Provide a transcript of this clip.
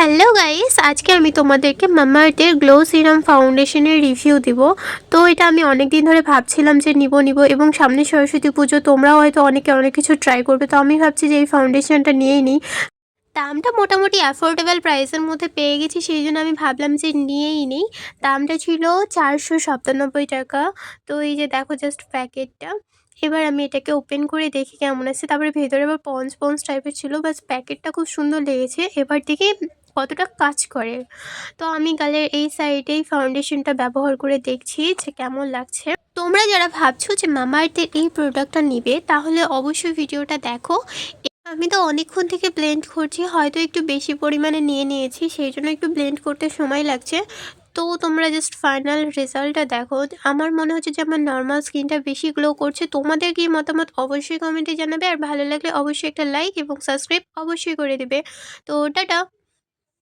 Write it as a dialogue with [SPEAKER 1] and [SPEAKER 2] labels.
[SPEAKER 1] Hello guys, আজকে আমি তোমাদেরকে মামাআর্থের গ্লো সিরাম ফাউন্ডেশনের রিভিউ দিব। তো এটা আমি অনেক দিন ধরে ভাবছিলাম যে নিব এবং সামনে সরস্বতী পুজো, তোমরাও হয়তো অনেকে অনেক কিছু ট্রাই করবে। তো আমি ভাবছি যে এই ফাউন্ডেশনটা নিয়েই নিই। দামটা মোটামুটি অ্যাফোর্ডেবল প্রাইসের মধ্যে পেয়ে গেছি, সেই জন্য আমি ভাবলাম যে নিয়েই নিই। দামটা ছিল 497 টাকা। তো এই যে দেখো জাস্ট প্যাকেটটা। এবার আমি এটাকে ওপেন করে দেখি কেমন আছে। তারপরে ভেতরে আবার পঞ্চ পঞ্চ টাইপের ছিল, বাস প্যাকেটটা খুব সুন্দর লেগেছে। এবার দেখি কতটা কাজ করে। তো আমি গালের এই সাইডেই ফাউন্ডেশনটা ব্যবহার করে দেখছি যে কেমন লাগছে। তোমরা যারা ভাবছো যে মামাআর্থের এই প্রোডাক্টটা নিবে, তাহলে অবশ্যই ভিডিওটা দেখো। আমি তো অনেকক্ষণ থেকে ব্লেন্ড করছি, হয়তো একটু বেশি পরিমাণে নিয়ে নিয়েছি, সেই জন্য একটু ব্লেন্ড করতে সময় লাগছে। তো তোমরা জাস্ট ফাইনাল রেজাল্টটা দেখো। আমার মনে হচ্ছে যে আমার নর্মাল স্কিনটা বেশি গ্লো করছে। তোমাদের কি মতামত অবশ্যই কমেন্টে জানাবে, আর ভালো লাগলে অবশ্যই একটা লাইক এবং সাবস্ক্রাইব অবশ্যই করে দিবে। তো টাটা।